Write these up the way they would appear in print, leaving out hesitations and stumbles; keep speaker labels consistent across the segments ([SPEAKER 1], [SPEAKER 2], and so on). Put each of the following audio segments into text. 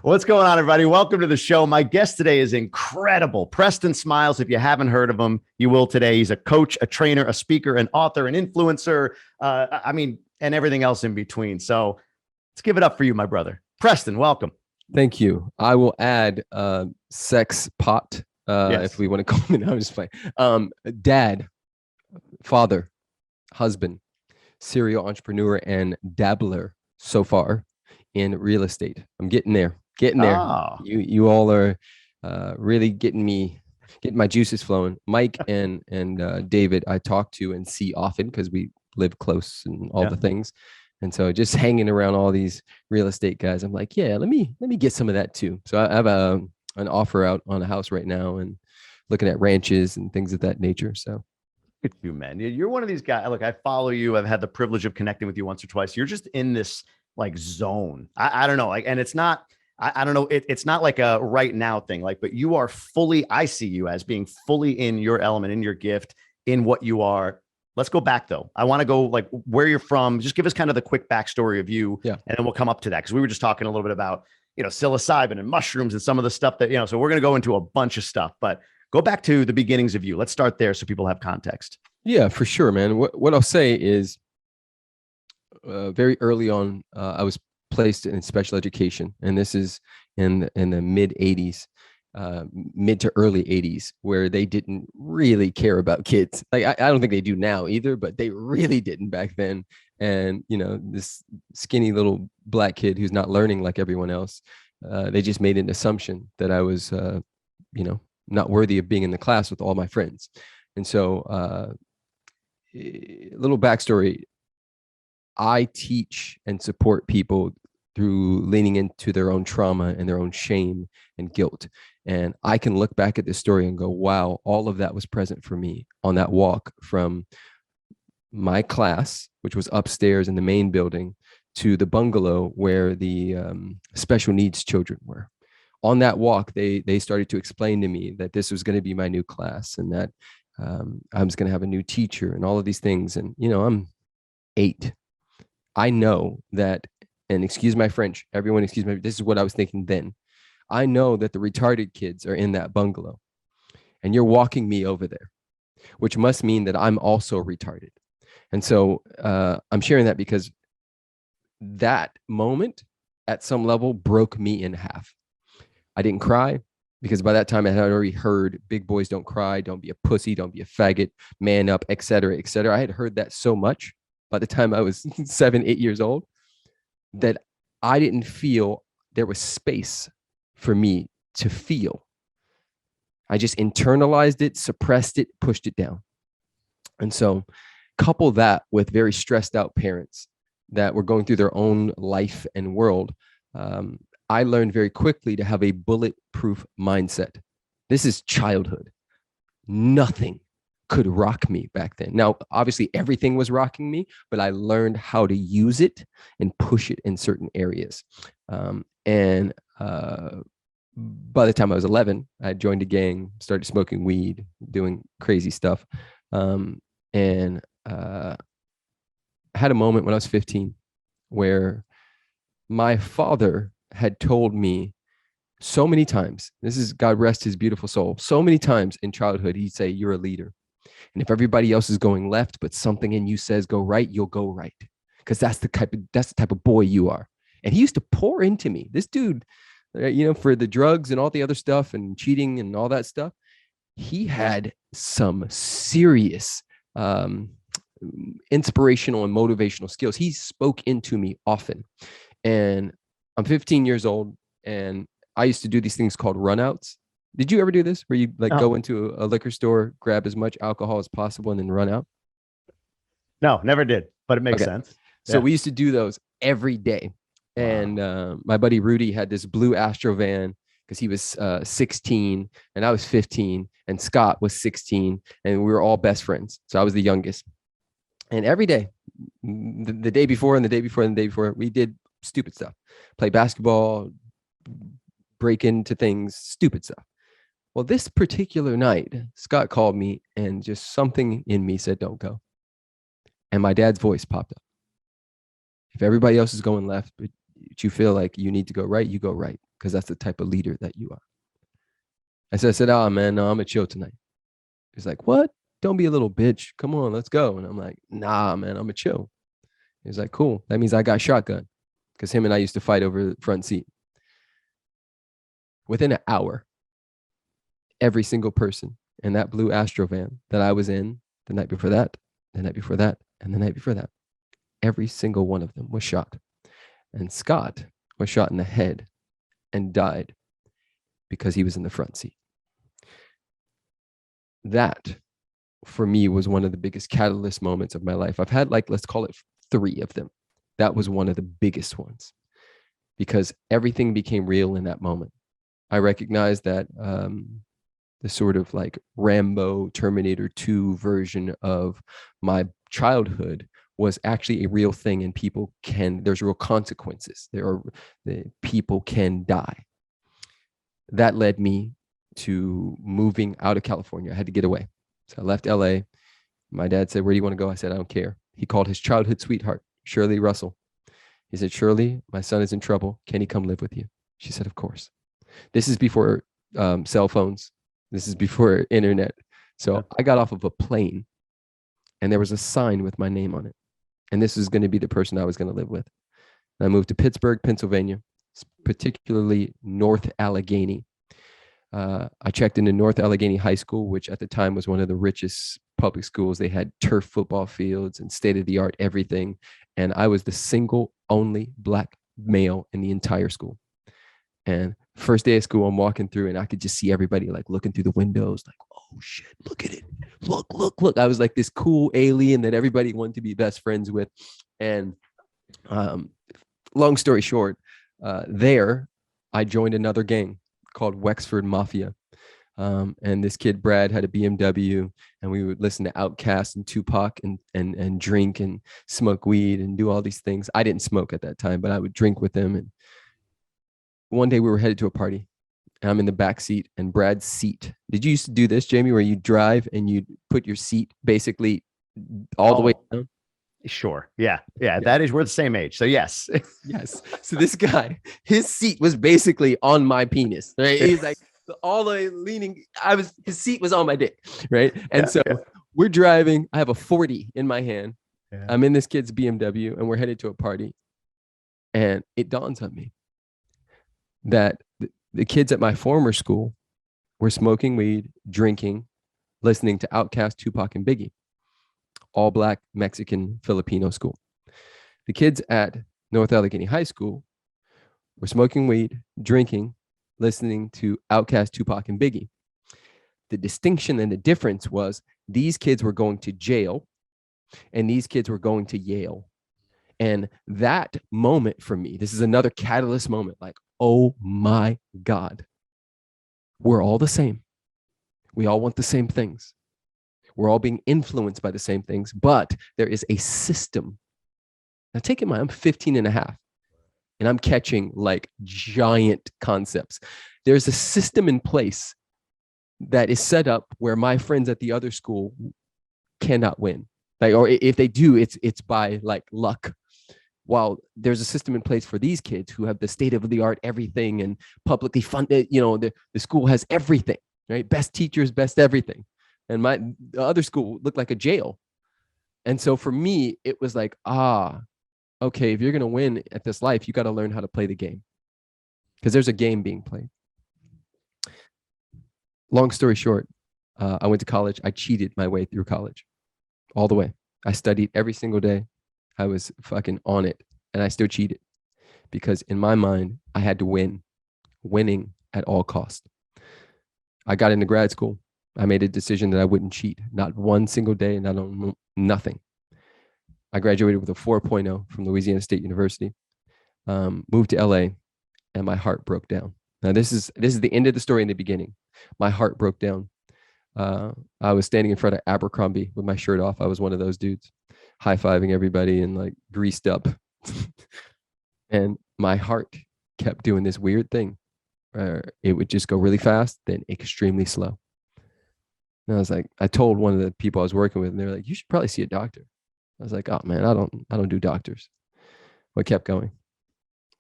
[SPEAKER 1] What's going on, everybody? Welcome to the show. My guest today is incredible. Preston Smiles. If you haven't heard of him, you will today. He's a coach, a trainer, a speaker, an author, an influencer. And everything else in between. So let's give it up for you, my brother. Preston, welcome.
[SPEAKER 2] Thank you. I will add sex pot,
[SPEAKER 1] Yes.
[SPEAKER 2] if we want to call it. I'm just playing. Dad, father, husband, serial entrepreneur, and dabbler so far in real estate. I'm getting there.
[SPEAKER 1] Oh.
[SPEAKER 2] You all are really getting my juices flowing. Mike and David, I talk to and see often because we live close and all the things. And so just hanging around all these real estate guys, I'm like, yeah, let me get some of that too. So I have an offer out on a house right now and looking at ranches and things of that nature. So
[SPEAKER 1] good for you, man. You're one of these guys. Look, I follow you. I've had the privilege of connecting with you once or twice. You're just in this like zone. I don't know. Like, and it's not, I don't know. It's not like a right now thing, like, but you are fully, I see you as being fully in your element, in your gift, in what you are. Let's go back though. I want to go like where you're from. Just give us kind of the quick backstory of you.
[SPEAKER 2] Yeah.
[SPEAKER 1] And then we'll come up to that. Cause we were just talking a little bit about, psilocybin and mushrooms and some of the stuff that, so we're going to go into a bunch of stuff, but go back to the beginnings of you. Let's start there so people have context.
[SPEAKER 2] Yeah, for sure, man. What I'll say is very early on, I was placed in special education, and this is in the mid 80s. Mid to early 80s, where they didn't really care about kids. Like I don't think they do now either, but they really didn't back then. And this skinny little black kid who's not learning like everyone else, they just made an assumption that I was not worthy of being in the class with all my friends. And so a little backstory, I teach and support people through leaning into their own trauma and their own shame and guilt. And I can look back at this story and go, wow, all of that was present for me on that walk from my class, which was upstairs in the main building, to the bungalow where the special needs children were. On that walk, they started to explain to me that this was going to be my new class and that I was going to have a new teacher and all of these things. And, I'm 8. I know that, and excuse my French, everyone, excuse me, this is what I was thinking then. I know that the retarded kids are in that bungalow and you're walking me over there, which must mean that I'm also retarded. And so I'm sharing that because that moment at some level broke me in half. I didn't cry because by that time I had already heard big boys don't cry, don't be a pussy, don't be a faggot, man up, et cetera, et cetera. I had heard that so much by the time I was 7, 8 years old that I didn't feel there was space for me to feel. I just internalized it, suppressed it, pushed it down. And so couple that with very stressed out parents that were going through their own life and world. I learned very quickly to have a bulletproof mindset. This is childhood. Nothing could rock me back then. Now, obviously everything was rocking me, but I learned how to use it and push it in certain areas. By the time I was 11, I joined a gang, started smoking weed, doing crazy stuff. And I had a moment when I was 15 where my father had told me so many times, this is God rest his beautiful soul, so many times in childhood, he'd say, you're a leader. And if everybody else is going left, but something in you says go right, you'll go right. Because that's the type of boy you are. And he used to pour into me. This dude, for the drugs and all the other stuff and cheating and all that stuff, he had some serious inspirational and motivational skills. He spoke into me often. And I'm 15 years old and I used to do these things called runouts. Did you ever do this where you go into a liquor store, grab as much alcohol as possible and then run out?
[SPEAKER 1] No, never did, but it makes sense.
[SPEAKER 2] So we used to do those every day. And my buddy Rudy had this blue Astro van because he was 16 and I was 15 and Scott was 16 and we were all best friends. So I was the youngest. And every day, the day before and the day before and the day before, we did stupid stuff. Play basketball, break into things, stupid stuff. Well, this particular night, Scott called me and just something in me said, don't go. And my dad's voice popped up. If everybody else is going left, but you feel like you need to go right, you go right. because that's the type of leader that you are. I said, oh man, no, I'm gonna chill tonight. He's like, what? Don't be a little bitch. Come on, let's go. And I'm like, nah, man, I'm gonna chill. He's like, cool. That means I got shotgun, because him and I used to fight over the front seat. Within an hour, every single person in that blue Astro van that I was in the night before that, the night before that, and the night before that, every single one of them was shot. And Scott was shot in the head and died because he was in the front seat. That, for me, was one of the biggest catalyst moments of my life. I've had, like, let's call it 3 of them. That was one of the biggest ones, because everything became real in that moment. I recognized that the sort of like Rambo Terminator 2 version of my childhood was actually a real thing, and there's real consequences. People can die. That led me to moving out of California. I had to get away. So I left LA. My dad said, where do you want to go? I said, I don't care. He called his childhood sweetheart, Shirley Russell. He said, Shirley, my son is in trouble. Can he come live with you? She said, of course. This is before cell phones. This is before internet. So I got off of a plane and there was a sign with my name on it. And this is going to be the person I was going to live with. And I moved to Pittsburgh, Pennsylvania, particularly North Allegheny. I checked into North Allegheny High School, which at the time was one of the richest public schools. They had turf football fields and state-of-the-art everything. And I was the single only Black male in the entire school. And first day of school, I'm walking through and I could just see everybody like looking through the windows, like, oh shit, look at it. Look. I was like this cool alien that everybody wanted to be best friends with. And long story short, there I joined another gang called Wexford Mafia. And this kid, Brad, had a BMW, and we would listen to Outkast and Tupac and drink and smoke weed and do all these things. I didn't smoke at that time, but I would drink with them. And one day we were headed to a party, and I'm in the back seat, and Brad's seat. Did you used to do this, Jamie, where you drive and you put your seat basically all the way down?
[SPEAKER 1] Sure. Yeah. That is, we're the same age. So yes.
[SPEAKER 2] Yes. So this guy, his seat was basically on my penis, right? He's like all the way leaning. His seat was on my dick, right? And we're driving. I have a 40 in my hand. Yeah. I'm in this kid's BMW, and we're headed to a party. And it dawns on me that the kids at my former school were smoking weed, drinking, listening to Outkast, Tupac, and Biggie. All Black, Mexican, Filipino school. The kids at North Allegheny High School were smoking weed, drinking, listening to Outkast, Tupac, and Biggie. The distinction and the difference was these kids were going to jail and these kids were going to Yale. And that moment for me, this is another catalyst moment, like, oh my God, we're all the same. We all want the same things. We're all being influenced by the same things, but there is a system. Now take in mind, I'm 15 and a half and I'm catching like giant concepts. There's a system in place that is set up where my friends at the other school cannot win. Like, or if they do, it's by like luck. While there's a system in place for these kids who have the state of the art, everything, and publicly funded, the school has everything, right? Best teachers, best everything. And the other school looked like a jail. And so for me, it was like, okay, if you're going to win at this life, you got to learn how to play the game, because there's a game being played. Long story short, I went to college. I cheated my way through college all the way. I studied every single day. I was fucking on it, and I still cheated because in my mind, I had to winning at all costs. I got into grad school. I made a decision that I wouldn't cheat, not one single day, nothing. I graduated with a 4.0 from Louisiana State University, moved to LA, and my heart broke down. Now, this is the end of the story in the beginning. My heart broke down. I was standing in front of Abercrombie with my shirt off. I was one of those dudes, high-fiving everybody and like greased up. And my heart kept doing this weird thing. It would just go really fast, then extremely slow. And I was like, I told one of the people I was working with, and they were like, you should probably see a doctor. I was like, oh man, I don't do doctors. But I kept going.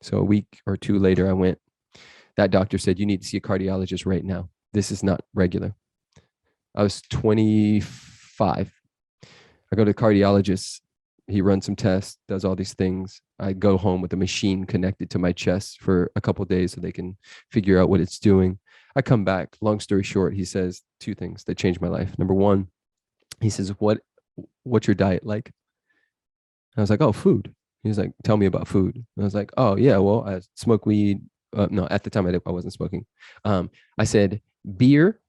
[SPEAKER 2] So a week or two later, I went. That doctor said, you need to see a cardiologist right now. This is not regular. I was 25. I go to the cardiologist. He runs some tests, does all these things. I go home with a machine connected to my chest for a couple of days so they can figure out what it's doing. I come back. Long story short, he says two things that changed my life. Number one, he says, what's your diet like? I was like, oh, food. He was like, tell me about food. And I was like, oh, yeah, well, I smoke weed. No, at the time I wasn't smoking. I said beer,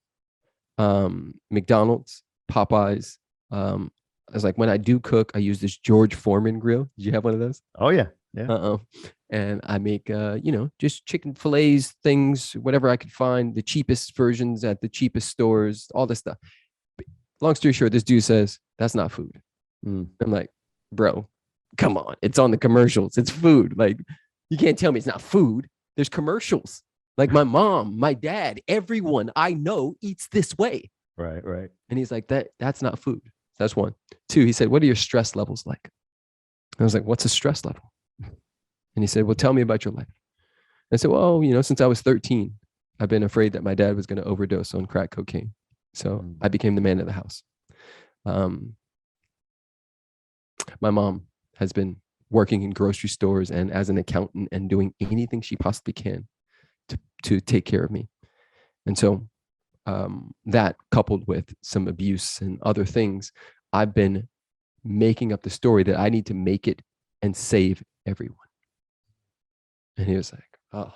[SPEAKER 2] McDonald's, Popeyes. I was like, when I do cook, I use this George Foreman grill. Did you have one of those?
[SPEAKER 1] Oh yeah. Yeah.
[SPEAKER 2] And I make, just chicken fillets, things, whatever I could find, the cheapest versions at the cheapest stores, all this stuff. Long story short, this dude says, that's not food. I'm like, bro, come on. It's on the commercials. It's food. Like, you can't tell me it's not food. There's commercials. Like my mom, my dad, everyone I know eats this way.
[SPEAKER 1] Right.
[SPEAKER 2] And he's like, that's not food. That's one. Two, he said, what are your stress levels like? I was like, what's a stress level? And he said, well, tell me about your life. I said, well, since I was 13, I've been afraid that my dad was going to overdose on crack cocaine. So I became the man of the house. My mom has been working in grocery stores and as an accountant and doing anything she possibly can to take care of me. And so that coupled with some abuse and other things, I've been making up the story that I need to make it and save everyone. And he was like, oh,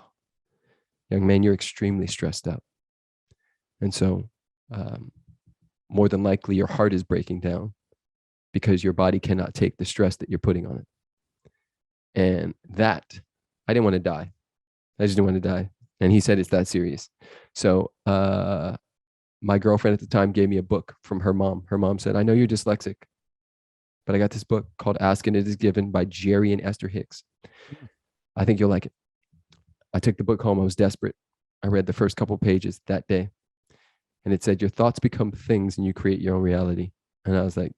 [SPEAKER 2] young man, you're extremely stressed out. And so more than likely your heart is breaking down because your body cannot take the stress that you're putting on it. And that, I didn't want to die. I just didn't want to die. And he said, it's that serious. So my girlfriend at the time gave me a book from her mom. Her mom said, I know you're dyslexic, but I got this book called Ask and It Is Given by Jerry and Esther Hicks. I think you'll like it. I took the book home. I was desperate. I read the first couple pages that day. And it said, your thoughts become things and you create your own reality. And I was like,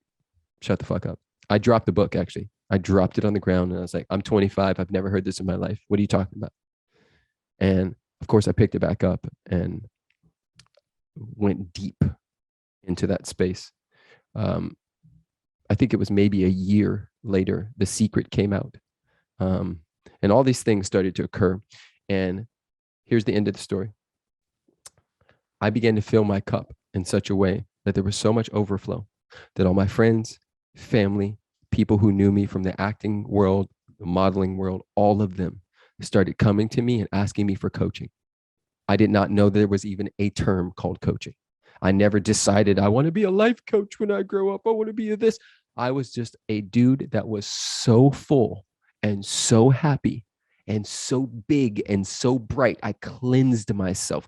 [SPEAKER 2] shut the fuck up. I dropped the book, actually. I dropped it on the ground and I was like, I'm 25. I've never heard this in my life. What are you talking about? And of course, I picked it back up and went deep into that space. I think it was maybe a year later, The Secret came out. And all these things started to occur. And here's the end of the story. I began to fill my cup in such a way that there was so much overflow that all my friends, family, people who knew me from the acting world, the modeling world, all of them started coming to me and asking me for coaching. I did not know there was even a term called coaching. I never decided I want to be a life coach when I grow up. I want to be this. I was just a dude that was so full and so happy and so big and so bright. I cleansed myself.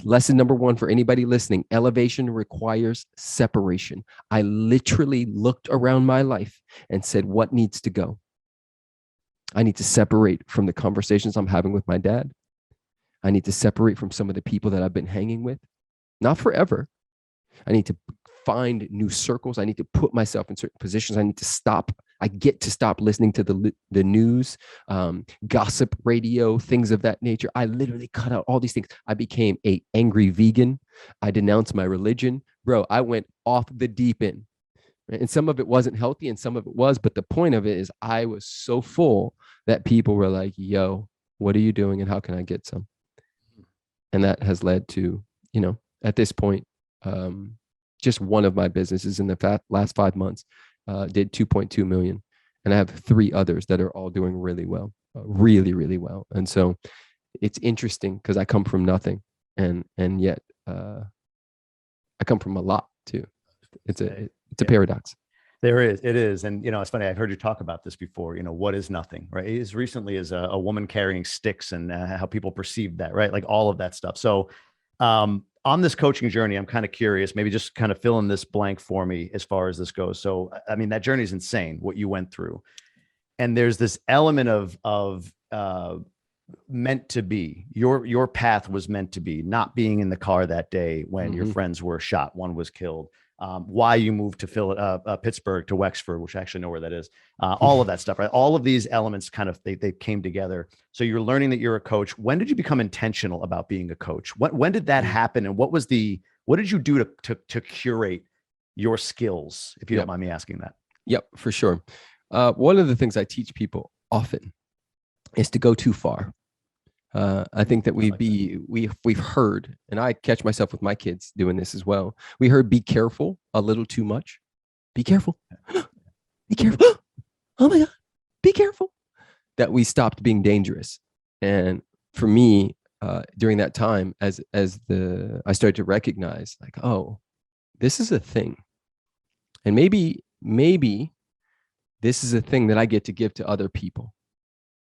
[SPEAKER 2] Lesson number one for anybody listening: elevation requires separation. I literally looked around my life and said, what needs to go? I need to separate from the conversations I'm having with my dad. I need to separate from some of the people that I've been hanging with. Not forever. I need to find new circles. I need to put myself in certain positions. I need to stop. I get to stop listening to the news, gossip radio, things of that nature. I literally cut out all these things. I became an angry vegan. I denounced my religion. Bro, I went off the deep end. And some of it wasn't healthy and some of it was. But the point of it is I was so full that people were like, yo, what are you doing and how can I get some? And that has led to, at this point, just one of my businesses in the last 5 months did 2.2 million. And I have 3 others that are all doing really well, really, really well. And so it's interesting because I come from nothing and yet I come from a lot too. It's a paradox.
[SPEAKER 1] There is, it is. And, it's funny. I've heard you talk about this before, what is nothing, right? As recently as a woman carrying sticks and how people perceive that, right? Like all of that stuff. So on this coaching journey, I'm kind of curious, maybe just kind of fill in this blank for me as far as this goes. So, I mean, that journey is insane, what you went through. And there's this element of meant to be. Your path was meant to be, not being in the car that day when your
[SPEAKER 2] Mm-hmm.
[SPEAKER 1] friends were shot, one was killed. Why you moved to Pittsburgh to Wexford, which I actually know where that is. All of that stuff, right? All of these elements kind of they came together. So you're learning that you're a coach. When did you become intentional about being a coach? When did that happen? And what did you do to curate your skills, if you don't
[SPEAKER 2] Yep.
[SPEAKER 1] mind me asking that?
[SPEAKER 2] Yep, for sure. One of the things I teach people often is to go too far. I think that we've heard, and I catch myself with my kids doing this as well. We heard "be careful" a little too much. Be careful. Be careful. Oh my God. Be careful. That we stopped being dangerous. And for me, during that time, I started to recognize, like, oh, this is a thing, and maybe this is a thing that I get to give to other people.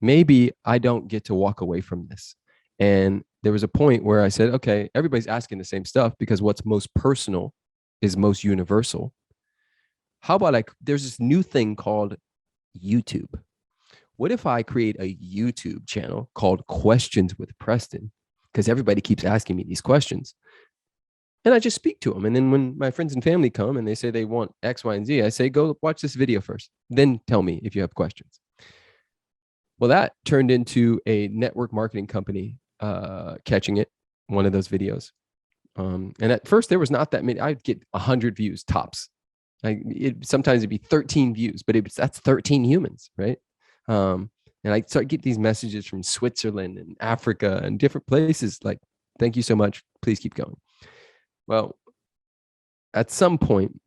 [SPEAKER 2] Maybe I don't get to walk away from this. And there was a point where I said, okay, everybody's asking the same stuff because what's most personal is most universal. How about there's this new thing called YouTube. What if I create a YouTube channel called Questions with Preston? Because everybody keeps asking me these questions. And I just speak to them. And then when my friends and family come and they say they want X, Y, and Z, I say, go watch this video first. Then tell me if you have questions. Well, that turned into a network marketing company catching it, one of those videos. And at first, there was not that many. I'd get 100 views tops. Sometimes it'd be 13 views, but that's 13 humans, right? And I start get these messages from Switzerland and Africa and different places like, thank you so much. Please keep going. Well, at some point,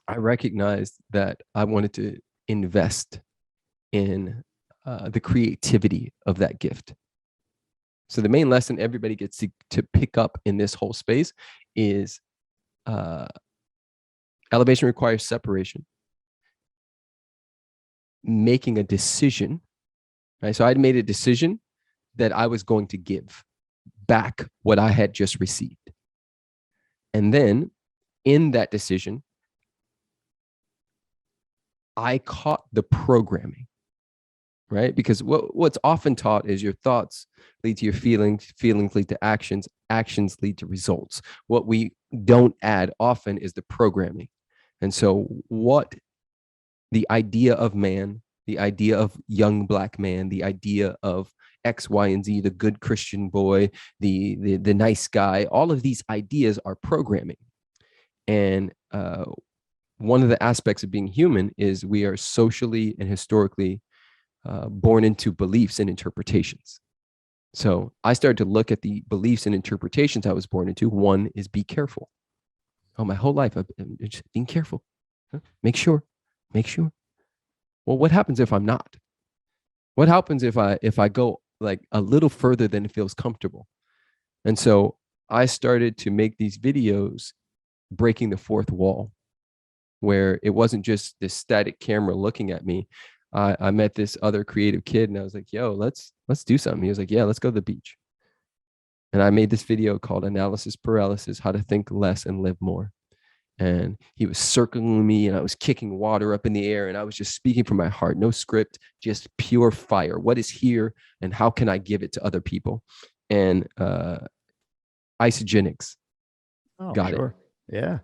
[SPEAKER 2] I recognized that I wanted to invest in the creativity of that gift. So the main lesson everybody gets to pick up in this whole space is elevation requires separation, making a decision, right? So I'd made a decision that I was going to give back what I had just received. And then in that decision, I caught the programming, right? Because what's often taught is your thoughts lead to your feelings, feelings lead to actions, actions lead to results. What we don't add often is the programming. And so what the idea of man, the idea of young Black man, the idea of X, Y, and Z, the good Christian boy, the nice guy, all of these ideas are programming. And one of the aspects of being human is we are socially and historically born into beliefs and interpretations. So I started to look at the beliefs and interpretations I was born into. One is be careful. Oh, my whole life I've been just being careful. Make sure. Well, what happens if I'm not? What happens if I go like a little further than it feels comfortable? And so I started to make these videos breaking the fourth wall, where it wasn't just this static camera looking at me. I met this other creative kid and I was like, yo, let's do something. He was like, yeah, let's go to the beach. And I made this video called Analysis Paralysis, How to Think Less and Live More. And he was circling me and I was kicking water up in the air and I was just speaking from my heart, no script, just pure fire. What is here and how can I give it to other people? And Isogenics got
[SPEAKER 1] Sure.
[SPEAKER 2] it.
[SPEAKER 1] Yeah.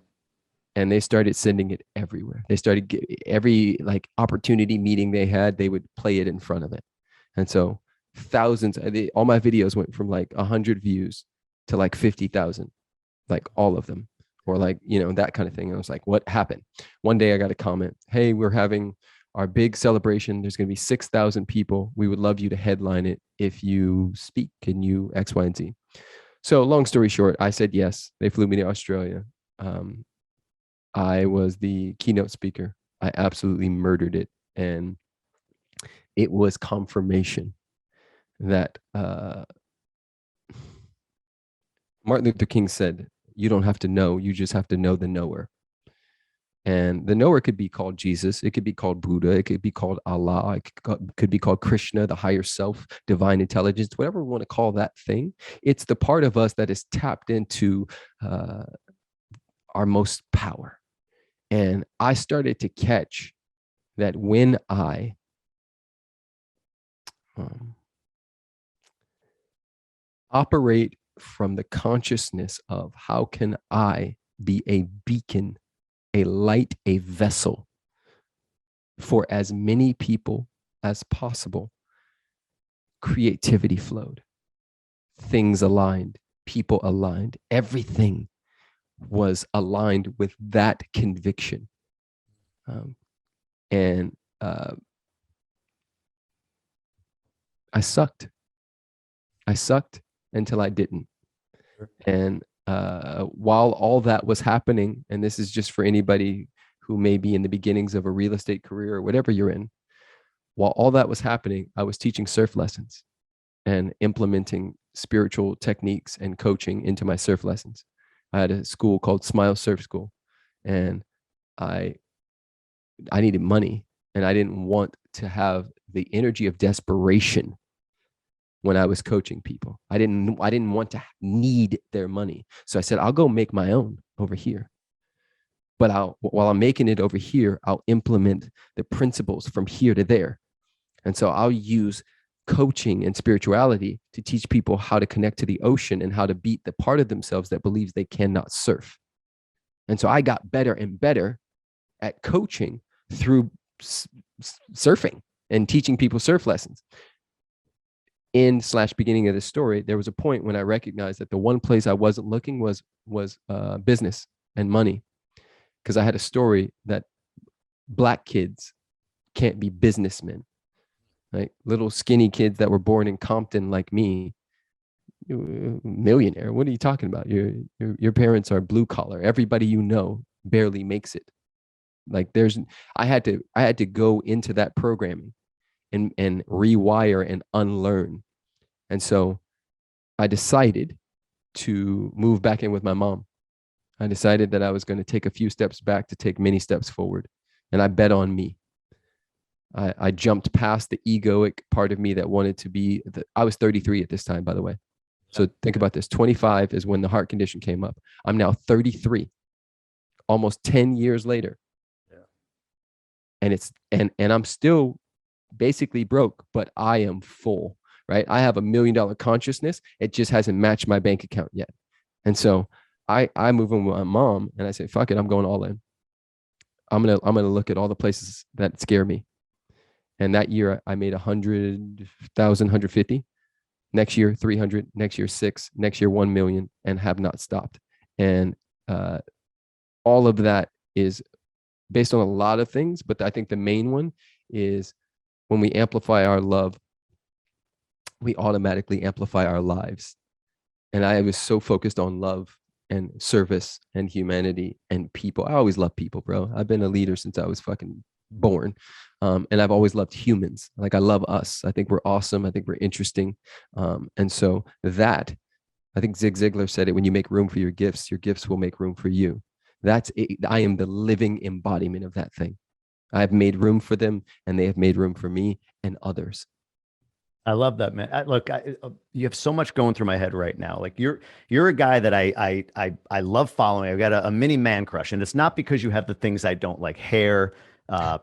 [SPEAKER 2] And they started sending it everywhere. They started every like opportunity meeting they had, they would play it in front of it. And so thousands, all my videos went from like 100 views to like 50,000, like all of them, or like, that kind of thing. And I was like, what happened? One day I got a comment, hey, we're having our big celebration. There's going to be 6,000 people. We would love you to headline it if you speak. Can you X, Y, and Z? So long story short, I said yes. They flew me to Australia. I was the keynote speaker. I absolutely murdered it. And it was confirmation that Martin Luther King said, you don't have to know, you just have to know the knower. And the knower could be called Jesus. It could be called Buddha. It could be called Allah. It could be called Krishna, the higher self, divine intelligence, whatever we want to call that thing. It's the part of us that is tapped into our most power. And I started to catch that when I operate from the consciousness of how can I be a beacon, a light, a vessel for as many people as possible. Creativity flowed, things aligned, people aligned, everything was aligned with that conviction. And I sucked. I sucked until I didn't. And while all that was happening, and this is just for anybody who may be in the beginnings of a real estate career or whatever you're in, while all that was happening, I was teaching surf lessons and implementing spiritual techniques and coaching into my surf lessons. I had a school called Smiles Surf School, and I needed money, and I didn't want to have the energy of desperation when I was coaching people. I didn't want to need their money. So I said, I'll go make my own over here. But while I'm making it over here, I'll implement the principles from here to there. And so I'll use coaching and spirituality to teach people how to connect to the ocean and how to beat the part of themselves that believes they cannot surf. And so I got better and better at coaching through surfing and teaching people surf lessons. Beginning of this story, there was a point when I recognized that the one place I wasn't looking was business and money, because I had a story that Black kids can't be businessmen. Like little skinny kids that were born in Compton like me, millionaire. What are you talking about? Your parents are blue collar. Everybody you know barely makes it. Like I had to go into that programming and rewire and unlearn. And so I decided to move back in with my mom. I decided that I was going to take a few steps back to take many steps forward. And I bet on me. I jumped past the egoic part of me that wanted to be, I was 33 at this time, by the way. So think about this. 25 is when the heart condition came up. I'm now 33, almost 10 years later. Yeah. And I'm still basically broke, but I am full, right? I have $1 million consciousness. It just hasn't matched my bank account yet. And so I move in with my mom and I say, fuck it, I'm going all in. I'm gonna look at all the places that scare me. And that year I made 100,000, 150. Next year, 300. Next year, 6. Next year, 1 million, and have not stopped. And all of that is based on a lot of things, but I think the main one is when we amplify our love, we automatically amplify our lives. And I was so focused on love and service and humanity and people. I always loved people, bro. I've been a leader since I was fucking born. And I've always loved humans. Like I love us. I think we're awesome. I think we're interesting. And so that, I think Zig Ziglar said it, when you make room for your gifts will make room for you. That's it. I am the living embodiment of that thing. I've made room for them and they have made room for me and others.
[SPEAKER 1] I love that, man. You have so much going through my head right now. Like you're a guy that I love following. I've got a mini man crush, and it's not because you have the things I don't like: hair,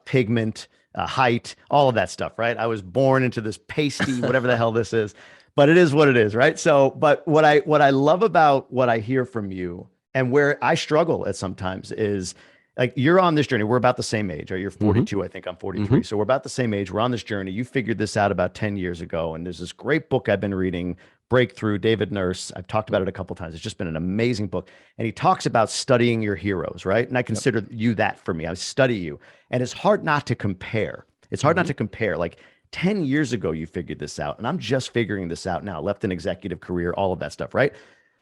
[SPEAKER 1] pigment, height, all of that stuff. Right? I was born into this pasty, whatever the hell this is, but it is what it is, right? So, but what I love about what I hear from you, and where I struggle at sometimes, is like you're on this journey. We're about the same age, right? You're 42, I think I'm 43. So we're about the same age. We're on this journey. You figured this out about 10 years ago. And there's this great book I've been reading, Breakthrough, David Nurse. I've talked about it a couple of times. It's just been an amazing book. And he talks about studying your heroes, right? And I consider you that for me. I study you. And it's hard not to compare. It's hard not to compare. Like 10 years ago, you figured this out. And I'm just figuring this out now. Left an executive career, all of that stuff, right?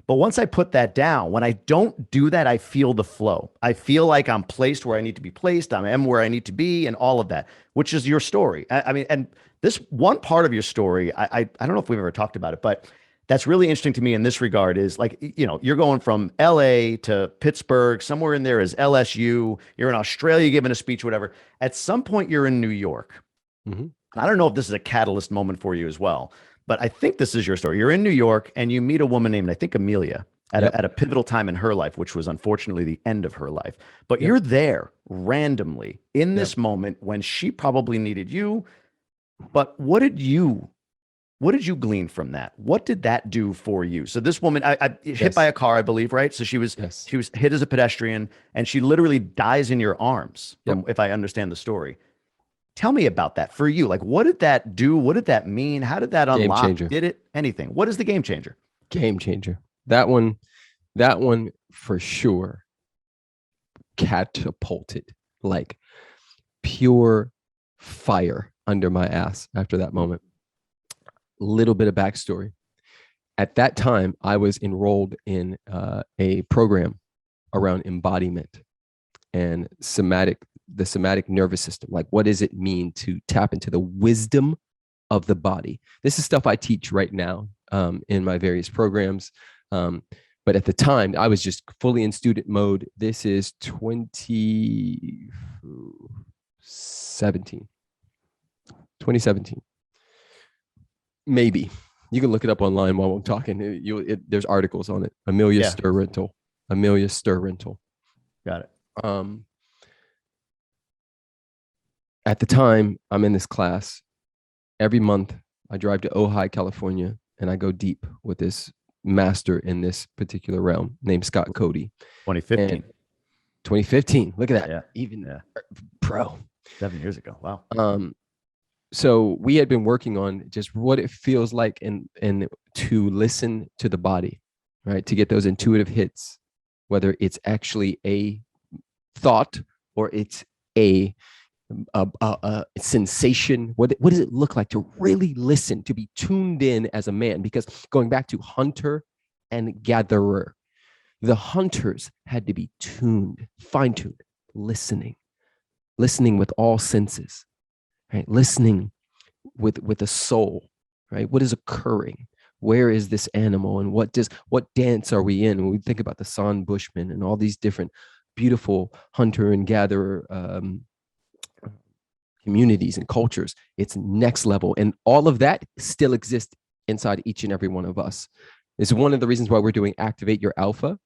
[SPEAKER 1] But once I put that down, when I don't do that, I feel the flow. I feel like I'm placed where I need to be placed. I am where I need to be, and all of that, which is your story. I mean, and this one part of your story, I don't know if we've ever talked about it, but that's really interesting to me in this regard is like, you know, you're going from LA to Pittsburgh, somewhere in there is LSU. You're in Australia giving a speech, whatever. At some point, you're in New York. I don't know if this is a catalyst moment for you as well, but I think this is your story. You're in New York and you meet a woman named, I think, Amelia at a pivotal time in her life, which was unfortunately the end of her life. But you're there randomly in this moment when she probably needed you. But what did you What did you glean from that? What did that do for you? So this woman, I hit by
[SPEAKER 2] Yes.
[SPEAKER 1] a car, I believe, right? So
[SPEAKER 2] Yes.
[SPEAKER 1] she was hit as a pedestrian, and she literally dies in your arms,
[SPEAKER 2] Yep.
[SPEAKER 1] from if I understand the story. Tell me about that for you. Like, what did that do? What did that mean? How did that
[SPEAKER 2] Game
[SPEAKER 1] unlock?
[SPEAKER 2] changer.
[SPEAKER 1] Did it anything? What is the game changer?
[SPEAKER 2] Game changer. That one for sure catapulted like pure fire under my ass after that moment. Little bit of backstory. At that time, I was enrolled in a program around embodiment and the somatic nervous system. Like, what does it mean to tap into the wisdom of the body? This is stuff I teach right now in my various programs. But at the time, I was just fully in student mode. This is 2017. 2017. Maybe. You can look it up online while I'm talking. There's articles on it. Amelia
[SPEAKER 1] Yeah,
[SPEAKER 2] Stir Rental. Amelia Stir Rental.
[SPEAKER 1] got it.
[SPEAKER 2] Um, at the time, I'm in this class. Every month, I drive to Ojai, California, and I go deep with this master in this particular realm named Scott Cody.
[SPEAKER 1] 2015.
[SPEAKER 2] And 2015. Look at that.
[SPEAKER 1] Yeah,
[SPEAKER 2] Even
[SPEAKER 1] yeah,
[SPEAKER 2] pro.
[SPEAKER 1] 7 years ago. Wow.
[SPEAKER 2] So we had been working on just what it feels like and to listen to the body, right? To get those intuitive hits, whether it's actually a thought or it's a sensation. What does it look like to really listen, to be tuned in as a man? Because going back to hunter and gatherer, the hunters had to be tuned, fine-tuned, listening with all senses, right? Listening with a soul, right? What is occurring? Where is this animal, and what dance are we in? When we think about the San Bushmen and all these different beautiful hunter and gatherer communities and cultures, it's next level, and all of that still exists inside each and every one of us. It's one of the reasons why we're doing Activate Your Alpha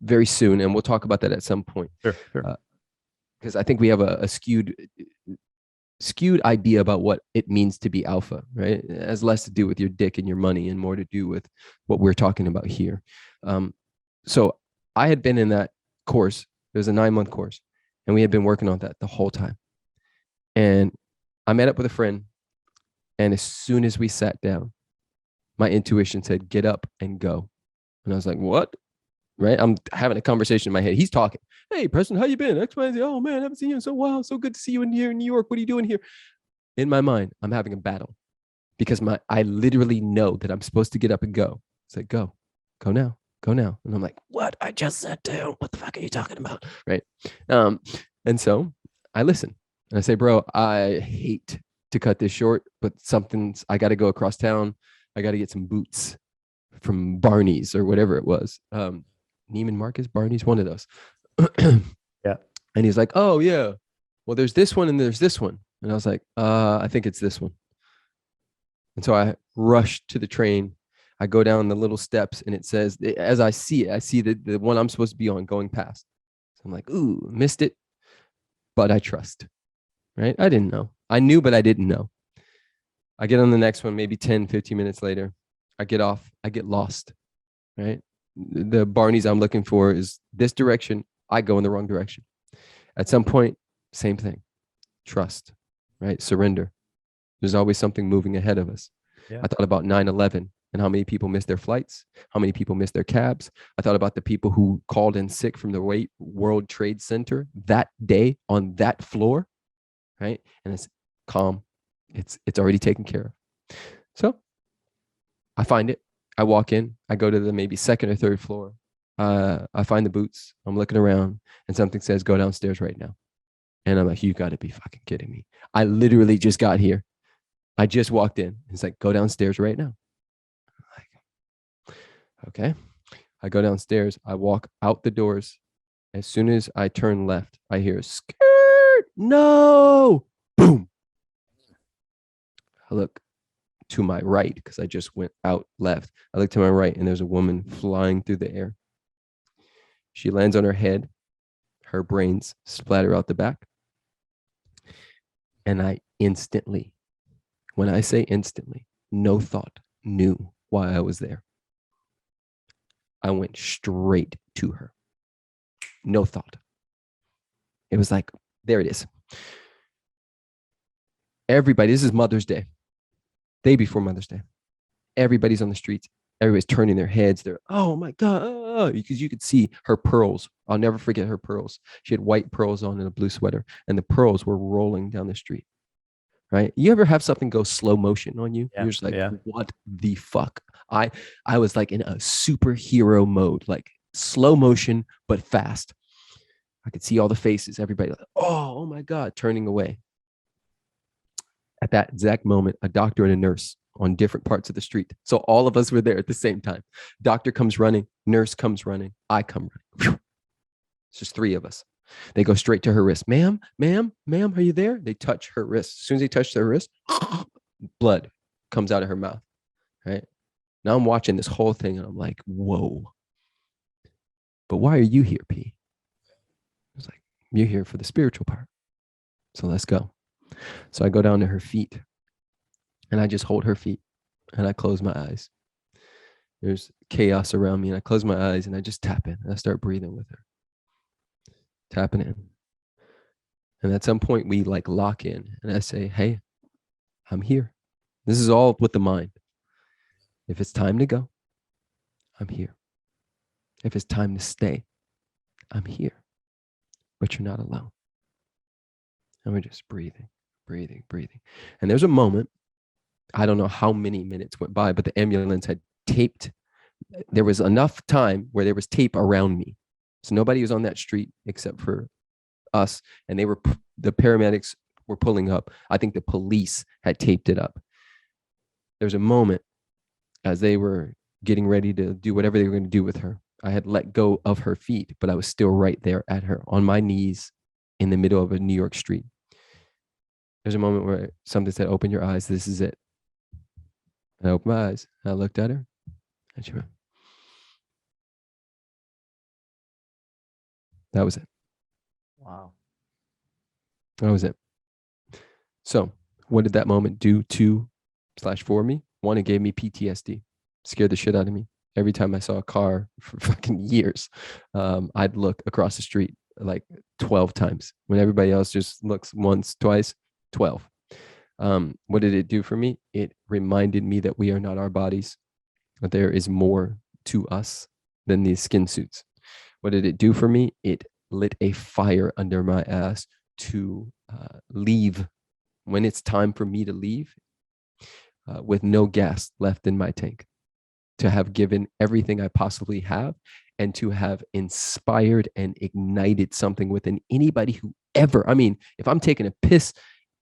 [SPEAKER 2] very soon, and we'll talk about that at some point.
[SPEAKER 1] Sure.
[SPEAKER 2] Because I think we have a skewed idea about what it means to be alpha, right? It has less to do with your dick and your money and more to do with what we're talking about here. So I had been in that course. It was a 9-month course, and we had been working on that the whole time. And I met up with a friend, and as soon as we sat down, my intuition said, get up and go. And I was like, what? Right? I'm having a conversation in my head. He's talking. Hey, Preston, how you been? X, Y, Z. Oh, man, I haven't seen you in so while. So good to see you in here in New York. What are you doing here? In my mind, I'm having a battle because I literally know that I'm supposed to get up and go. It's like, go now. And I'm like, what? I just sat down. What the fuck are you talking about? Right. And so I listen and I say, bro, I hate to cut this short, but I got to go across town. I got to get some boots from Barney's or whatever it was. Neiman Marcus, Barney's, one of those.
[SPEAKER 1] Yeah.
[SPEAKER 2] And he's like, oh yeah, well, there's this one and there's this one. And I was like, I think it's this one. And so I rush to the train. I go down the little steps, and it says, as I see it, I see the one I'm supposed to be on going past. So I'm like, ooh, missed it. But I trust, right? I didn't know. I knew, but I didn't know. I get on the next one, maybe 10, 15 minutes later. I get off. I get lost, right? The Barney's I'm looking for is this direction. I go in the wrong direction. At some point, same thing. Trust, right? Surrender. There's always something moving ahead of us.
[SPEAKER 1] Yeah.
[SPEAKER 2] I thought about 9/11 and how many people missed their flights, how many people missed their cabs. I thought about the people who called in sick from the World Trade Center that day on that floor, right? And it's calm. It's already taken care of. So I find it. I walk in. I go to the maybe second or third floor. I find the boots. I'm looking around, and something says, go downstairs right now. And I'm like, you got to be fucking kidding me. I literally just got here. I just walked in. It's like, go downstairs right now. I'm like, okay. I go downstairs. I walk out the doors. As soon as I turn left, I hear skirt. No. Boom. I look to my right because I just went out left. I look to my right, and there's a woman flying through the air. She lands on her head. Her brains splatter out the back. And I instantly When I say instantly, no thought knew why I was there. I went straight to her. No thought. It was like, there it is. Everybody, this is Mother's Day, day before Mother's Day. Everybody's on the streets. Everybody's turning their heads. They're, oh my God, because you could see her pearls. I'll never forget her pearls. She had white pearls on and a blue sweater, and the pearls were rolling down the street. Right? You ever have something go slow motion on you?
[SPEAKER 1] Yeah,
[SPEAKER 2] You're just like,
[SPEAKER 1] yeah.
[SPEAKER 2] what the fuck? I was like in a superhero mode, like slow motion, but fast. I could see all the faces, everybody like, oh my God, turning away. At that exact moment, a doctor and a nurse on different parts of the street. So all of us were there at the same time. Doctor comes running, nurse comes running, I come running. It's just three of us. They go straight to her wrist. Ma'am, are you there? They touch her wrist. As soon as they touch her wrist, blood comes out of her mouth. Right? Now I'm watching this whole thing and I'm like, whoa. But why are you here, P? I was like, you're here for the spiritual part. So let's go. So I go down to her feet and I just hold her feet and I close my eyes. There's chaos around me and I close my eyes and I just tap in and I start breathing with her. Tapping in. And at some point we like lock in and I say, hey, I'm here. This is all with the mind. If it's time to go, I'm here. If it's time to stay, I'm here. But you're not alone. And we're just breathing. And there's a moment, I don't know how many minutes went by, but the ambulance had taped. There was enough time where there was tape around me. So nobody was on that street except for us. And the paramedics were pulling up. I think the police had taped it up. There's a moment as they were getting ready to do whatever they were going to do with her. I had let go of her feet, but I was still right there at her on my knees in the middle of a New York street. There's a moment where something said, open your eyes. This is it. I opened my eyes. I looked at her and she went. That was it.
[SPEAKER 1] Wow.
[SPEAKER 2] That was it. So what did that moment do to/for me? One, it gave me PTSD. Scared the shit out of me. Every time I saw a car for fucking years, I'd look across the street like 12 times. When everybody else just looks once, twice, 12. What did it do for me? It reminded me that we are not our bodies, that there is more to us than these skin suits. What did it do for me? It lit a fire under my ass to leave when it's time for me to leave with no gas left in my tank, to have given everything I possibly have and to have inspired and ignited something within anybody who ever, I mean, if I'm taking a piss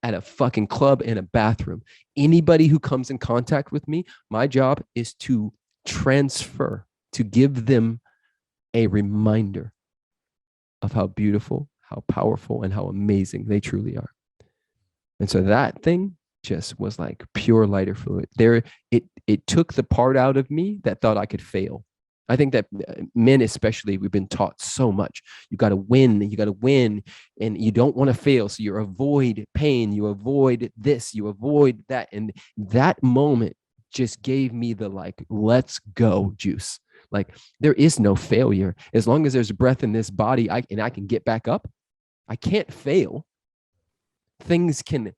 [SPEAKER 2] at a fucking club in a bathroom, anybody who comes in contact with me, my job is to transfer, to give them a reminder of how beautiful, how powerful, and how amazing they truly are. And so that thing just was like pure lighter fluid. It took the part out of me that thought I could fail. I think that men, especially, we've been taught so much. You got to win, and you don't want to fail. So you avoid pain, you avoid this, you avoid that. And that moment just gave me the like, let's go juice. Like there is no failure. As long as there's breath in this body, I can get back up. I can't fail. Things can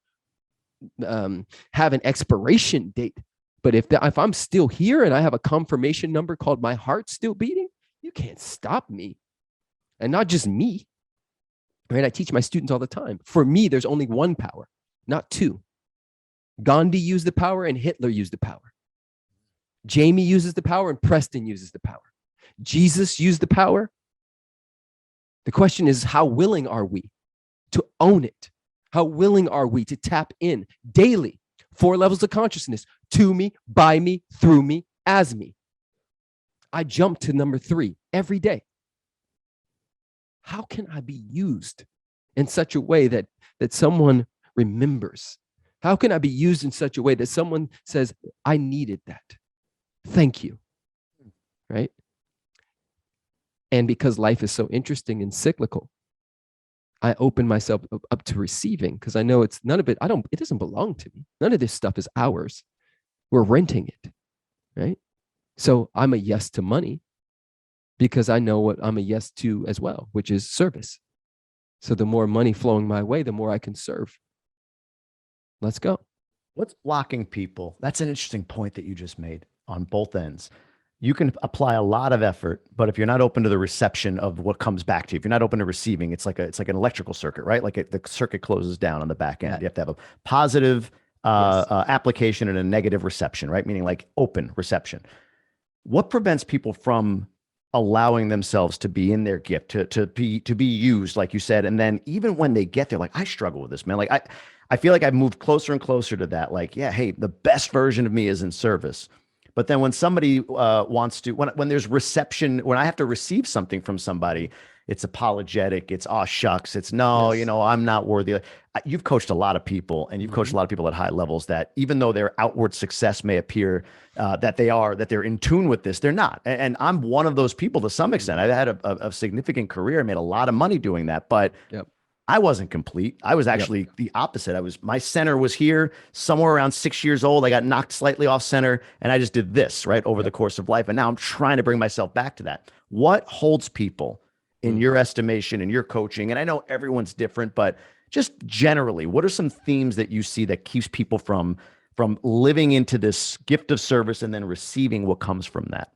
[SPEAKER 2] have an expiration date. But if I'm still here and I have a confirmation number called my heart still beating, you can't stop me. And not just me, right? I teach my students all the time. For me, there's only one power, not two. Gandhi used the power and Hitler used the power. Jamie uses the power and Preston uses the power. Jesus used the power. The question is, how willing are we to own it? How willing are we to tap in daily? 4 levels of consciousness: to me, by me, through me, as me. I jump to number 3 every day. How can I be used in such a way that someone remembers? How can I be used in such a way that someone says, I needed that? Thank you. Right? And because life is so interesting and cyclical, I open myself up to receiving because I know it's none of it. It doesn't belong to me. None of this stuff is ours. We're renting it, right? So I'm a yes to money because I know what I'm a yes to as well, which is service. So the more money flowing my way, the more I can serve. Let's go.
[SPEAKER 1] What's blocking people? That's an interesting point that you just made on both ends. You can apply a lot of effort, but if you're not open to the reception of what comes back to you, if you're not open to receiving, it's like an electrical circuit, right? The circuit closes down on the back end.
[SPEAKER 2] Yeah.
[SPEAKER 1] You have to have a positive
[SPEAKER 2] Yes.
[SPEAKER 1] application and a negative reception, right? Meaning like open reception. What prevents people from allowing themselves to be in their gift, to be used, like you said? And then even when they get there, like, I struggle with this, man. Like I feel like I've moved closer and closer to that. Like, yeah, hey, the best version of me is in service. But then when somebody wants to, when there's reception, when I have to receive something from somebody, it's apologetic. It's, oh shucks. It's, no,
[SPEAKER 2] Yes.
[SPEAKER 1] I'm not worthy. You've coached a lot of people, and you've coached a
[SPEAKER 2] Mhm.
[SPEAKER 1] lot of people at high levels that, even though their outward success may appear that they're in tune with this, they're not. And I'm one of those people to some extent. I had a significant career, made a lot of money doing that, but
[SPEAKER 2] Yep.
[SPEAKER 1] I wasn't complete. I was
[SPEAKER 2] Yep.
[SPEAKER 1] actually the opposite. My center was here somewhere around 6 years old. I got knocked slightly off center, and I just did this right over the
[SPEAKER 2] Yep.
[SPEAKER 1] course of life. And now I'm trying to bring myself back to that. What holds people in
[SPEAKER 2] Mm.
[SPEAKER 1] your estimation and your coaching? And I know everyone's different, but just generally, what are some themes that you see that keeps people from living into this gift of service and then receiving what comes from that?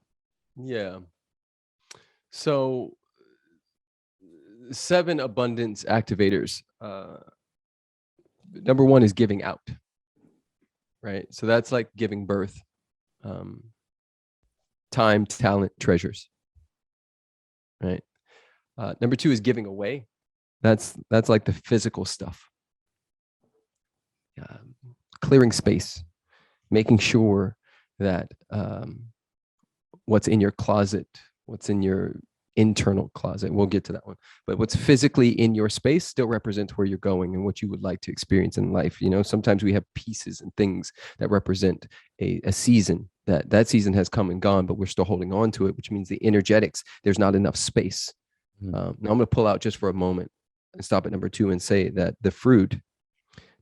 [SPEAKER 2] Yeah. So 7 abundance activators. Number 1 is giving out, right? So that's like giving birth, um, time, talent, treasures, right? Number 2 is giving away. That's like the physical stuff, clearing space, making sure that what's in your closet, what's in your internal closet, we'll get to that one, but what's physically in your space still represents where you're going and what you would like to experience in life. Sometimes we have pieces and things that represent a season, that season has come and gone, but we're still holding on to it, which means the energetics, there's not enough space. Now I'm going to pull out just for a moment and stop at number 2 and say that the fruit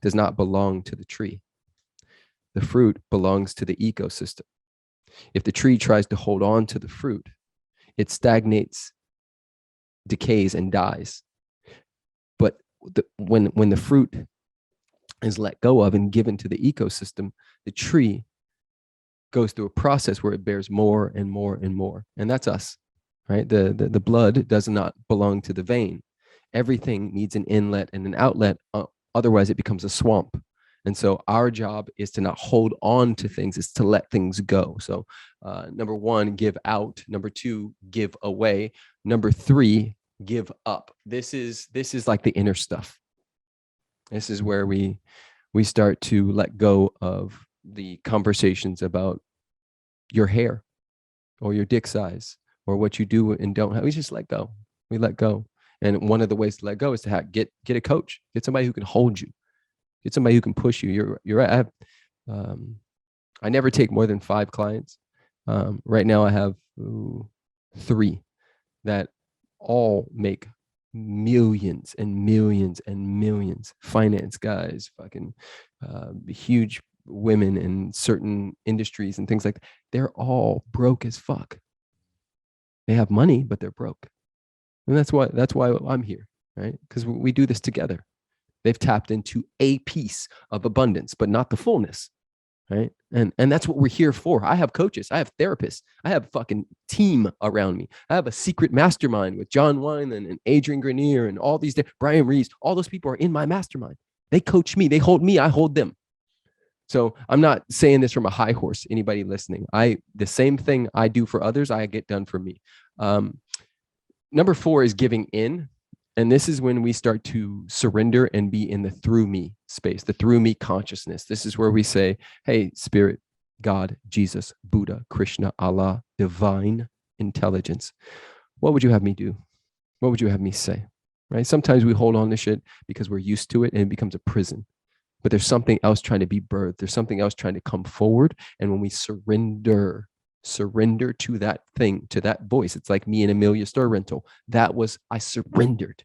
[SPEAKER 2] does not belong to the tree. The fruit belongs to the ecosystem. If the tree tries to hold on to the fruit, it stagnates, decays, and dies. But when the fruit is let go of and given to the ecosystem, the tree goes through a process where it bears more and more and more. And that's us, right? The blood does not belong to the vein. Everything needs an inlet and an outlet. Otherwise, it becomes a swamp. And so our job is to not hold on to things, is to let things go. So number 1, give out. Number 2, give away. Number 3, give up. This is like the inner stuff. This is where we start to let go of the conversations about your hair or your dick size or what you do and don't have. We just let go. We let go. And one of the ways to let go is to get a coach, get somebody who can hold you, get somebody who can push you. I never take more than 5 clients. Right now I have 3 that all make millions and millions and millions. Finance guys, fucking huge women in certain industries and things like that. They're all broke as fuck. They have money, but they're broke. And that's why I'm here, right? Because we do this together. They've tapped into a piece of abundance, but not the fullness, right? And that's what we're here for. I have coaches, I have therapists, I have a fucking team around me. I have a secret mastermind with John Wineland and Adrian Grenier and all these, Brian Reeves. All those people are in my mastermind. They coach me, they hold me, I hold them. So I'm not saying this from a high horse. Anybody listening, the same thing I do for others, I get done for me. Number 4 is giving in. And this is when we start to surrender and be in the through me space, the through me consciousness. This is where we say, hey, spirit, God, Jesus, Buddha, Krishna, Allah, divine intelligence, what would you have me do? What would you have me say? Right? Sometimes we hold on to shit because we're used to it and it becomes a prison. But there's something else trying to be birthed. There's something else trying to come forward. And when we surrender to that thing, to that voice, it's like me and Amelia Stir Rental. I surrendered.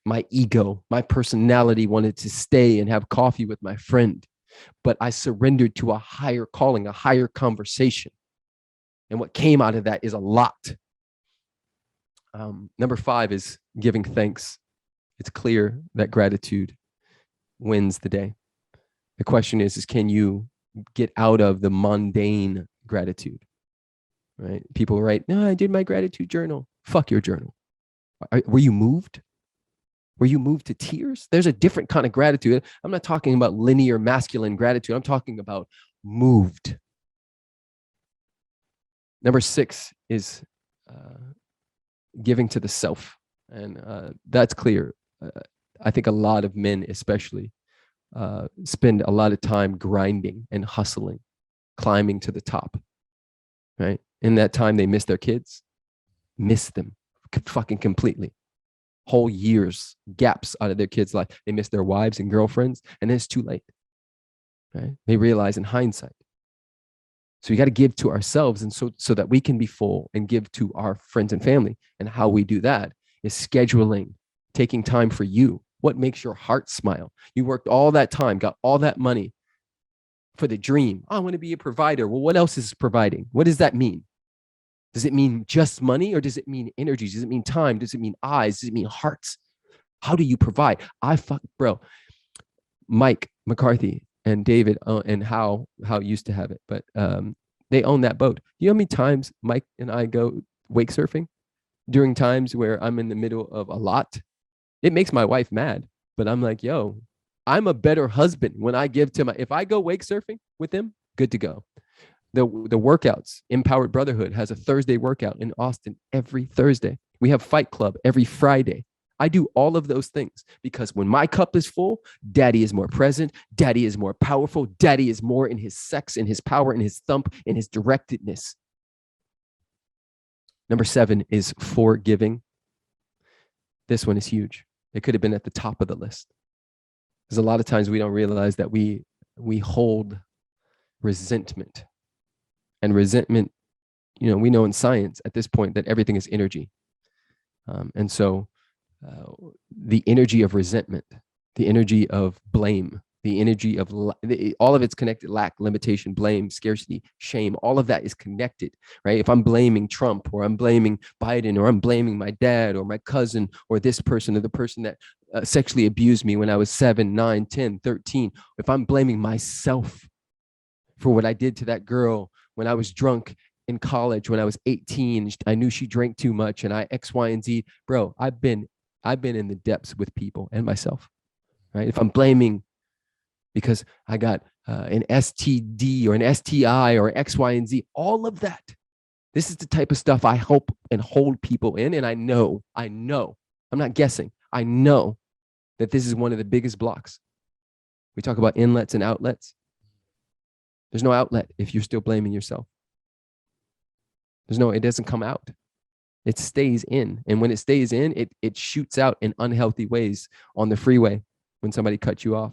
[SPEAKER 2] my ego, my personality wanted to stay and have coffee with my friend, but I surrendered to a higher calling, a higher conversation. And what came out of that is a lot. Number 5 is giving thanks. It's clear that gratitude wins the day. The question is can you get out of the mundane gratitude, right? People write, no, I did my gratitude journal. Fuck your journal. Were you moved? Were you moved to tears? There's a different kind of gratitude. I'm not talking about linear masculine gratitude. I'm talking about moved. Number 6 is giving to the self. And that's clear. I think a lot of men especially spend a lot of time grinding and hustling, climbing to the top, right? In that time, they miss their kids, miss them fucking completely. Whole years, gaps out of their kids' life. They miss their wives and girlfriends, and then it's too late, right? They realize in hindsight. So we got to give to ourselves, and so that we can be full and give to our friends and family. And how we do that is scheduling, taking time for you. What makes your heart smile? You worked all that time, got all that money for the dream. Oh, I want to be a provider. Well, what else is providing? What does that mean? Does it mean just money, or does it mean energies? Does it mean time? Does it mean eyes? Does it mean hearts? How do you provide? Bro, Mike McCarthy and David and How used to have it, but they own that boat. You know how many times Mike and I go wake surfing during times where I'm in the middle of a lot? It makes my wife mad, but I'm like, yo, I'm a better husband when I give to if I go wake surfing with them, good to go. The workouts, Empowered Brotherhood has a Thursday workout in Austin every Thursday. We have Fight Club every Friday. I do all of those things because when my cup is full, daddy is more present, daddy is more powerful, daddy is more in his sex, in his power, in his thump, in his directedness. Number 7 is forgiving. This one is huge. It could have been at the top of the list. Because a lot of times we don't realize that we hold resentment. And resentment, we know in science at this point that everything is energy. And so the energy of resentment, the energy of blame, the energy of all of it's connected: lack, limitation, blame, scarcity, shame. All of that is connected, right? If I'm blaming Trump, or I'm blaming Biden, or I'm blaming my dad or my cousin or this person or the person that sexually abused me when I was 7, 9, 10, 13, if I'm blaming myself for what I did to that girl when I was drunk in college, when I was 18, I knew she drank too much and I X, Y, and Z. Bro, I've been in the depths with people and myself, right? If I'm blaming because I got an STD or an STI or X, Y, and Z, all of that. This is the type of stuff I help and hold people in. And I know, I'm not guessing. I know that this is one of the biggest blocks. We talk about inlets and outlets. There's no outlet if you're still blaming yourself. It doesn't come out. It stays in. And when it stays in, it shoots out in unhealthy ways on the freeway when somebody cuts you off,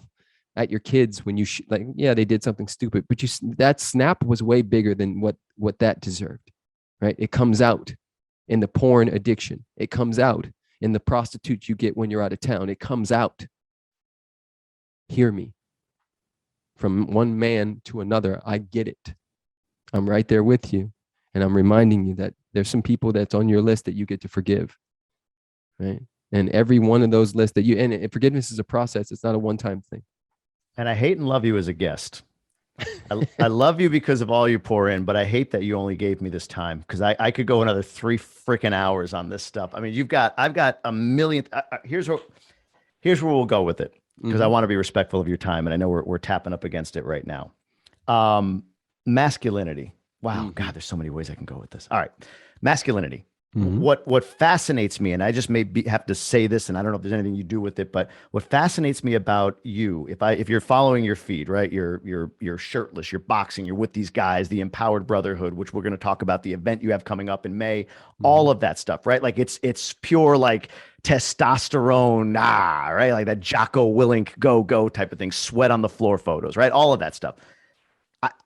[SPEAKER 2] at your kids when you they did something stupid, but that snap was way bigger than what that deserved, right? It comes out in the porn addiction. It comes out in the prostitute you get when you're out of town. It comes out. Hear me. From one man to another, I get it. I'm right there with you. And I'm reminding you that there's some people that's on your list that you get to forgive, right? And every one of those lists and forgiveness is a process. It's not a one-time thing.
[SPEAKER 1] And I hate and love you as a guest. I love you because of all you pour in, but I hate that you only gave me this time, because I could go another 3 freaking hours on this stuff. I mean, I've got a million. Here's where we'll go with it, because I want to be respectful of your time, and I know we're tapping up against it right now. Masculinity. Wow, God, there's so many ways I can go with this. All right, masculinity. What fascinates me, and I just have to say this, and I don't know if there's anything you do with it, but what fascinates me about you, if you're following your feed, right, you're shirtless, you're boxing, you're with these guys, the Empowered Brotherhood, which we're going to talk about, the event you have coming up in May, all of that stuff, right? Like it's pure like testosterone, right? Like that Jocko Willink go type of thing, sweat on the floor photos, right? All of that stuff.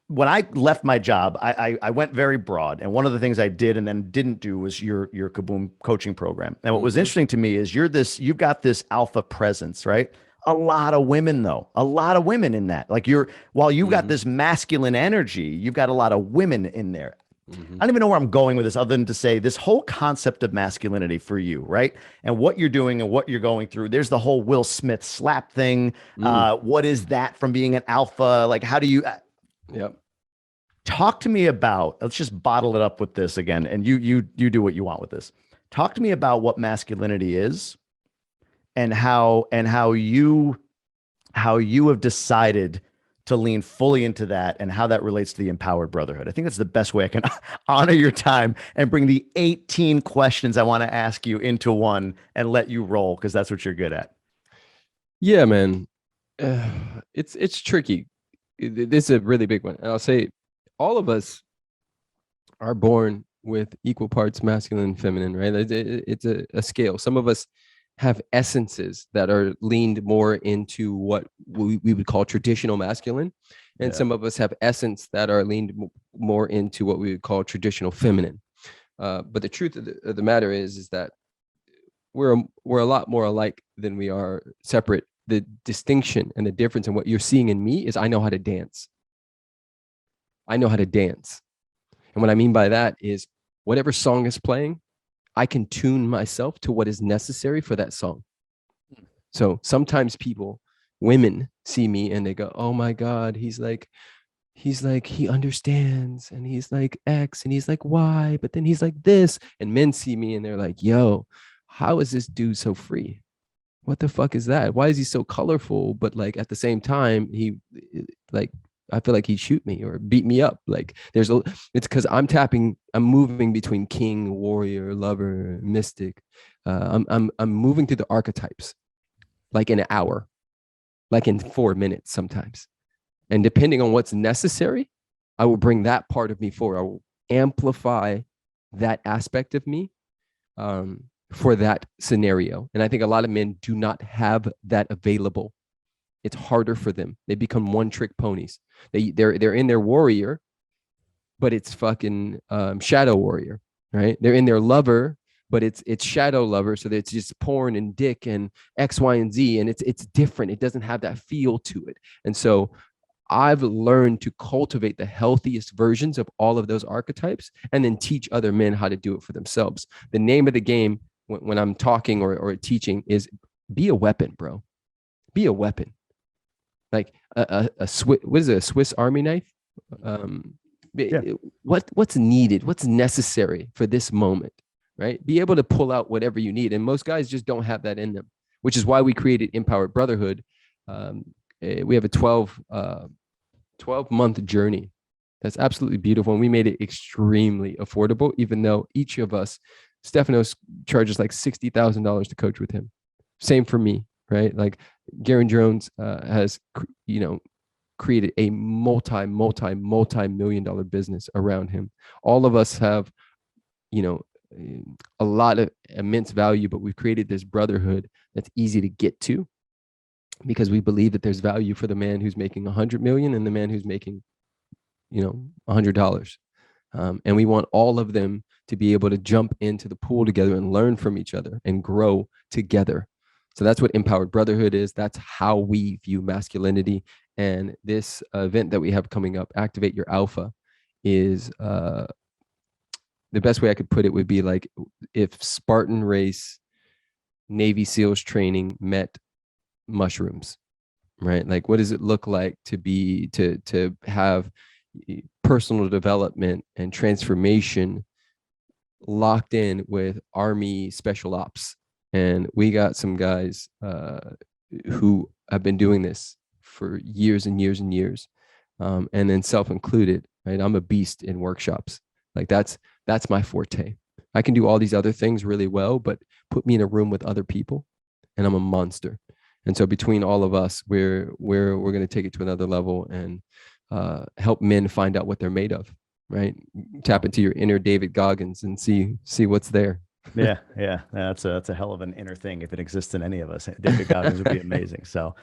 [SPEAKER 1] when I left my job, I went very broad, and one of the things I did and then didn't do was your Kaboom coaching program. And what was
[SPEAKER 2] Mhm.
[SPEAKER 1] interesting to me is you've got this alpha presence, right? A lot of women though, a lot of women in that. Like while you got
[SPEAKER 2] Mhm.
[SPEAKER 1] this masculine energy, you've got a lot of women in there.
[SPEAKER 2] Mhm.
[SPEAKER 1] I don't even know where I'm going with this other than to say this whole concept of masculinity for you, right? And what you're doing and what you're going through. There's the whole Will Smith slap thing.
[SPEAKER 2] Mm.
[SPEAKER 1] What is that from being an alpha? Like, how do you
[SPEAKER 2] Yep.
[SPEAKER 1] talk to me about, let's just bottle it up with this again, and you do what you want with this. Talk to me about what masculinity is and how you have decided to lean fully into that and how that relates to the empowered brotherhood. I think that's the best way I can honor your time and bring the 18 questions I want to ask you into one and let you roll because that's what you're good at.
[SPEAKER 2] Yeah, man. Uh, it's tricky. This is a really big one. And I'll say all of us are born with equal parts masculine and feminine, right? It's a scale. Some of us have essences that are leaned more into what we would call traditional masculine. And
[SPEAKER 1] Yeah.
[SPEAKER 2] some of us have essence that are leaned more into what we would call traditional feminine. But the truth of the matter is that we're a lot more alike than we are separate. The distinction and the difference in what you're seeing in me is I know how to dance. I know how to dance. And what I mean by that is whatever song is playing, I can tune myself to what is necessary for that song. So sometimes women see me and they go, "Oh my God, he understands and he's like X and he's like Y, but then he's like this." And men see me and they're like, "Yo, how is this dude so free? What the fuck is that? Why is he so colorful? But like at the same time, like I feel like he'd shoot me or beat me up. Like it's because I'm moving between king, warrior, lover, mystic. I'm moving through the archetypes like in an hour, like in 4 minutes sometimes. And depending on what's necessary, I will bring that part of me forward. I will amplify that aspect of me for that scenario. And I think a lot of men do not have that available. It's harder for them. They become one trick ponies. They're in their warrior, but it's fucking shadow warrior, right? They're in their lover, but it's shadow lover. So that it's just porn and dick and X, Y, and Z, and it's different. It doesn't have that feel to it. And so I've learned to cultivate the healthiest versions of all of those archetypes and then teach other men how to do it for themselves. The name of the game when I'm talking or teaching is be a weapon, bro. Be a weapon. Like a Swiss, what is it, a Swiss Army knife? Um,
[SPEAKER 1] Yeah.
[SPEAKER 2] what's needed? What's necessary for this moment, right? Be able to pull out whatever you need. And most guys just don't have that in them, which is why we created Empowered Brotherhood. We have a 12-month journey that's absolutely beautiful. And we made it extremely affordable, even though each of us, Stefanos charges like $60,000 to coach with him. Same for me, right? Like Garen Jones has, created a multi-million dollar business around him. All of us have, you know, a lot of immense value, but we've created this brotherhood that's easy to get to because we believe that there's value for the man who's making 100 million and the man who's making, $100. And we want all of them to be able to jump into the pool together and learn from each other and grow together. So that's what Empowered Brotherhood is. That's how we view masculinity. And this event that we have coming up, Activate Your Alpha, is the best way I could put it would be like if Spartan race, Navy SEALs training met mushrooms, right? Like what does it look like to have personal development and transformation locked in with Army special ops? And we got some guys who have been doing this for years and years and years, and then self-included, right? I'm a beast in workshops. Like that's my forte. I can do all these other things really well, but put me in a room with other people and I'm a monster. And so between all of us, we're going to take it to another level and help men find out what they're made of, right? Tap into your inner David Goggins and see what's there.
[SPEAKER 1] Yeah. That's a hell of an inner thing if it exists in any of us. David Goggins would be amazing. So,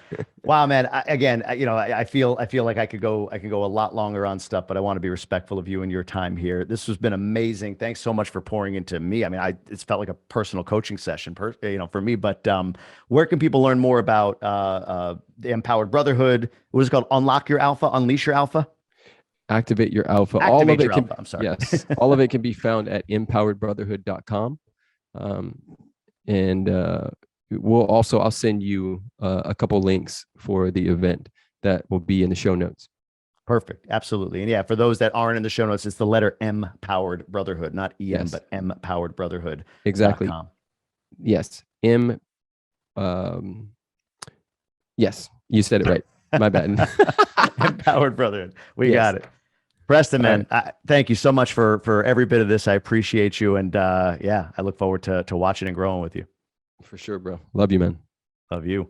[SPEAKER 1] wow, man. I feel like I could go a lot longer on stuff, but I want to be respectful of you and your time here. This has been amazing. Thanks so much for pouring into me. I mean, it's felt like a personal coaching session, for me. But where can people learn more about the Empowered Brotherhood? What is it called? Unlock Your Alpha, Unleash Your Alpha.
[SPEAKER 2] Activate your alpha.
[SPEAKER 1] Activate your alpha. I'm sorry.
[SPEAKER 2] Yes, all of it can be found at empoweredbrotherhood.com. And I'll send you a couple links for the event that will be in the show notes.
[SPEAKER 1] Perfect. Absolutely. And yeah, for those that aren't in the show notes, it's the letter M Powered Brotherhood, not EM,
[SPEAKER 2] Yes.
[SPEAKER 1] but M Powered Brotherhood.
[SPEAKER 2] Exactly. Yes. Yes, you said it right. My bad.
[SPEAKER 1] Empowered Brotherhood. We got it. Preston, man, thank you so much for every bit of this. I appreciate you. And I look forward to watching and growing with you.
[SPEAKER 2] For sure, bro. Love you, man.
[SPEAKER 1] Love you.